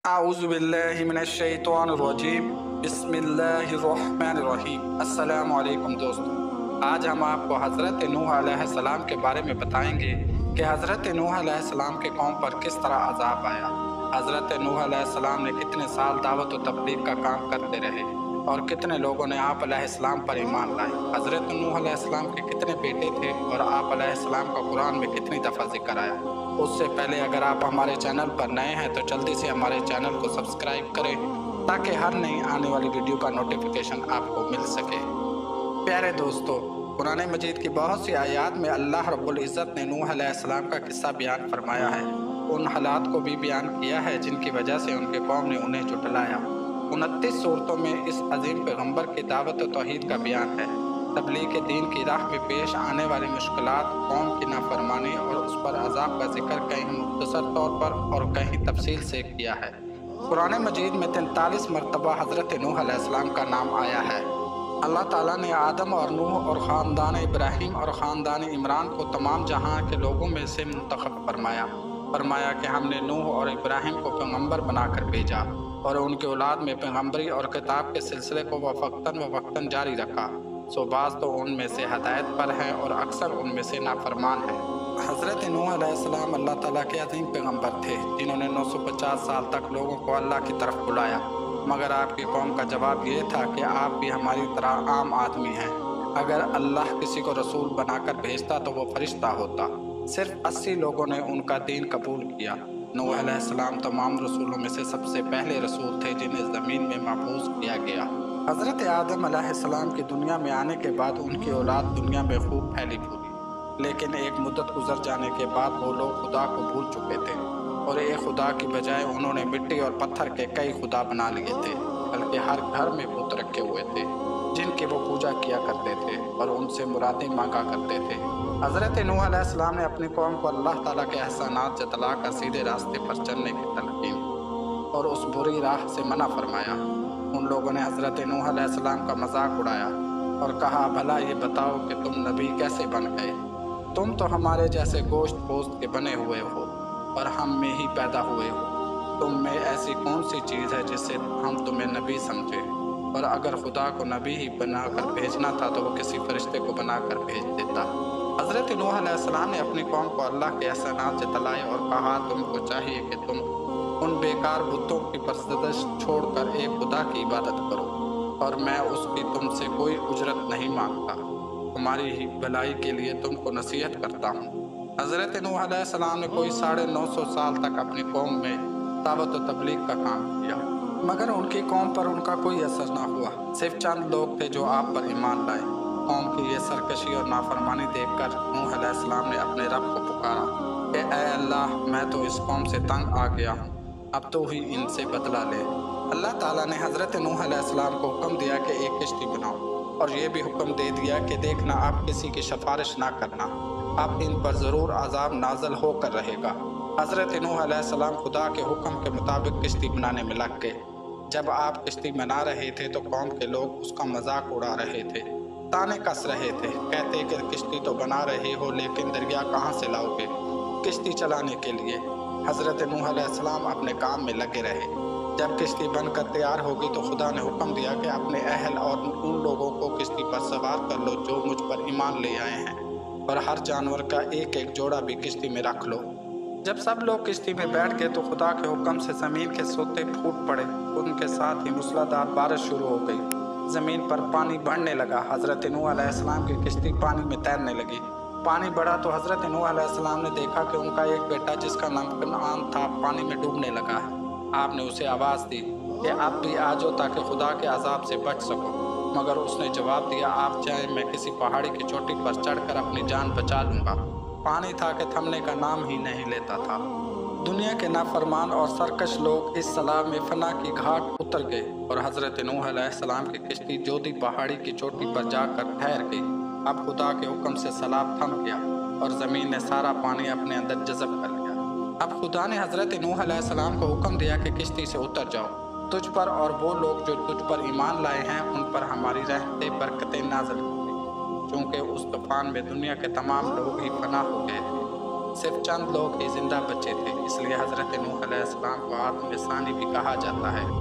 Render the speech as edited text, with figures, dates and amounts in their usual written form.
अऊज़ु बिल्लाहि मिनश्शैतानिर्रजीम बिस्मिल्लाहिर्रहमानिर्रहीम। अस्सलामु अलैकुम दोस्तों, आज हम आपको हज़रत नूह अलैहिस्सलाम के बारे में बताएंगे कि हज़रत नूह अलैहिस्सलाम के कौम पर किस तरह अज़ाब आया। हज़रत नूह अलैहिस्सलाम ने कितने साल दावत व तबलीग का काम करते रहे और कितने लोगों ने आप अलैहिस्सलाम पर ईमान लाए। हज़रत नूह अलैहिस्सलाम के कितने बेटे थे और आप अलैहिस्सलाम का कुरान में कितनी दफ़ा जिक्र आया। उससे पहले अगर आप हमारे चैनल पर नए हैं तो जल्दी से हमारे चैनल को सब्सक्राइब करें ताकि हर नई आने वाली वीडियो का नोटिफिकेशन आपको मिल सके। प्यारे दोस्तों, कुरान मजीद की बहुत सी आयत में अल्लाह रब्बुल इज़्ज़त ने नूह अलैहिस्सलाम का किस्सा बयान फरमाया है। उन हालात को भी बयान किया है जिनकी वजह से उनके कौम ने उन्हें झुठलाया। 29 सूरतों में इस अजीम पैगम्बर की दावत व तौहीद का बयान है। तबलीग के दीन की राह में पेश आने वाली मुश्किलात, कौम की नाफरमानी और उस पर अज़ाब का जिक्र कहीं मुख्तसर तौर पर और कहीं तफसील से किया है। कुरान मजीद में 43 मरतबा हज़रत नूह अलैहिस्सलाम का नाम आया है। अल्लाह ताला ने आदम और नूह और ख़ानदान इब्राहीम और ख़ानदान इमरान को तमाम जहां के लोगों में से मुंतखब फरमाया कि हमने नूह और इब्राहीम को पैगम्बर बनाकर भेजा और उनके औलाद में पैगम्बरी और किताब के सिलसिले को वक्तन जारी रखा। सो बाज़ तो उनमें से हदायत पर हैं और अक्सर उनमें से नाफरमान हैं। हज़रत नूह अलैहिस्सलाम अल्लाह ताला के अज़ीम पैगम्बर थे जिन्होंने 950 साल तक लोगों को अल्लाह की तरफ बुलाया, मगर आपकी कौम का जवाब ये था कि आप भी हमारी तरह आम आदमी हैं। अगर अल्लाह किसी को रसूल बनाकर भेजता तो वो फरिश्ता होता। सिर्फ 80 लोगों ने उनका दीन कबूल किया। नूह अलैहिस्सलाम तमाम रसूलों में से सबसे पहले रसूल थे जिन्हें ज़मीन में महफूज किया गया। हज़रत आदम अलैहिस्सलाम की दुनिया में आने के बाद उनकी औलाद दुनिया में खूब फैली फूली, लेकिन एक मुद्दत गुजर जाने के बाद वो लोग खुदा को भूल चुके थे और एक खुदा की बजाय उन्होंने मिट्टी और पत्थर के कई खुदा बना लिए थे, बल्कि हर घर में बुत रखे हुए थे जिनकी वो पूजा किया करते थे और उनसे मुरादें मांगा करते थे। हज़रत नूह अलैहिस्सलाम ने अपनी कौम को अल्लाह ताला के एहसानात जतला कर सीधे रास्ते पर चलने की तलकीन और उस बुरी राह से मना फरमाया। उन लोगों ने हज़रत नूह अलैहिस्सलाम का मजाक उड़ाया और कहा, भला ये बताओ कि तुम नबी कैसे बन गए? तुम तो हमारे जैसे गोश्त पोस्त के बने हुए हो और हम में ही पैदा हुए हो। तुम में ऐसी कौन सी चीज़ है जिससे हम तुम्हें नबी समझे? और अगर खुदा को नबी ही बनाकर भेजना था तो वो किसी फरिश्ते को बनाकर भेज देता। हज़रत नूह अलैहिस्सलाम ने अपनी कौम को अल्लाह के एहसानात जतलाए और कहा, तुमको चाहिए कि तुम उन बेकार बुतों की परस्तश छोड़कर एक खुदा की इबादत करो और मैं उसकी तुमसे कोई उजरत नहीं मांगता। तुम्हारी ही भलाई के लिए तुमको नसीहत करता हूँ। हज़रत नूह अलैहिस्सलाम ने कोई 950 साल तक अपनी कौम में दावत व तबलीग का काम किया, मगर उनकी कौम पर उनका कोई असर ना हुआ। सिर्फ चंद लोग थे जो आप पर ईमान लाए। कौम की ये सरकशी और नाफरमानी देखकर नूह अलैहिस्सलाम ने अपने रब को पुकारा कि ऐ अल्लाह, मैं तो इस कौम से तंग आ गया हूँ, अब तो ही इनसे बदला ले। अल्लाह ताला ने हज़रत नूह अलैहिस्सलाम को हुक्म दिया कि एक किश्ती बनाओ और ये भी हुक्म दे दिया कि देखना, आप किसी की सिफारिश ना करना, अब इन पर ज़रूर अज़ाब नाज़िल होकर रहेगा। हज़रत नूह अलैहिस्सलाम खुदा के हुक्म के मुताबिक किश्ती बनाने में लग गए। जब आप किश्ती बना रहे थे तो कौम के लोग उसका मजाक उड़ा रहे थे, ताने कस रहे थे, कहते कि किश्ती तो बना रहे हो लेकिन दरिया कहाँ से लाओगे किश्ती चलाने के लिए? हज़रत नूह अलैहिस्सलाम अपने काम में लगे रहे। जब किश्ती बनकर तैयार होगी तो खुदा ने हुक्म दिया कि अपने अहल और उन लोगों को किश्ती पर सवार कर लो जो मुझ पर ईमान ले आए हैं, और हर जानवर का एक एक जोड़ा भी किश्ती में रख लो। जब सब लोग किश्ती में बैठ गए तो खुदा के हुक्म से ज़मीन के सोते फूट पड़े। उनके साथ ही मूसलाधार बारिश शुरू हो गई। ज़मीन पर पानी बढ़ने लगा। हज़रत नूह अलैहिस्सलाम की किश्ती पानी में तैरने लगी। पानी बढ़ा तो हज़रत नूह अलैहिस्सलाम ने देखा कि उनका एक बेटा जिसका नाम कनान था पानी में डूबने लगा है। आपने उसे आवाज़ दी कि आप भी आ जाओ ताकि खुदा के अजाब से बच सको, मगर उसने जवाब दिया, आप जाएं, मैं किसी पहाड़ी की चोटी पर चढ़कर अपनी जान बचा लूँगा। पानी था कि थमने का नाम ही नहीं लेता था। दुनिया के नाफरमान और सरकश लोग इस सलाह में फना की घाट उतर गए और हज़रत नूह अलैहिस्सलाम की किश्ती जोधी पहाड़ी की चोटी पर जाकर ठहर गई। अब खुदा के हुक्म से सैलाब थम गया और ज़मीन ने सारा पानी अपने अंदर जज़ब कर लिया। अब खुदा ने हज़रत नूह अलैहिस्सलाम को हुक्म दिया कि किश्ती से उतर जाओ। तुझ पर और वो लोग जो तुझ पर ईमान लाए हैं उन पर हमारी रहमतें बरकतें नाज़िल होंगी, क्योंकि उस तूफान में दुनिया के तमाम लोग ही फना हो गए थे। صرف چند لوگ ہی زندہ بچے تھے، اس لیے حضرت نوح علیہ السلام کو آدم ثانی بھی کہا جاتا ہے۔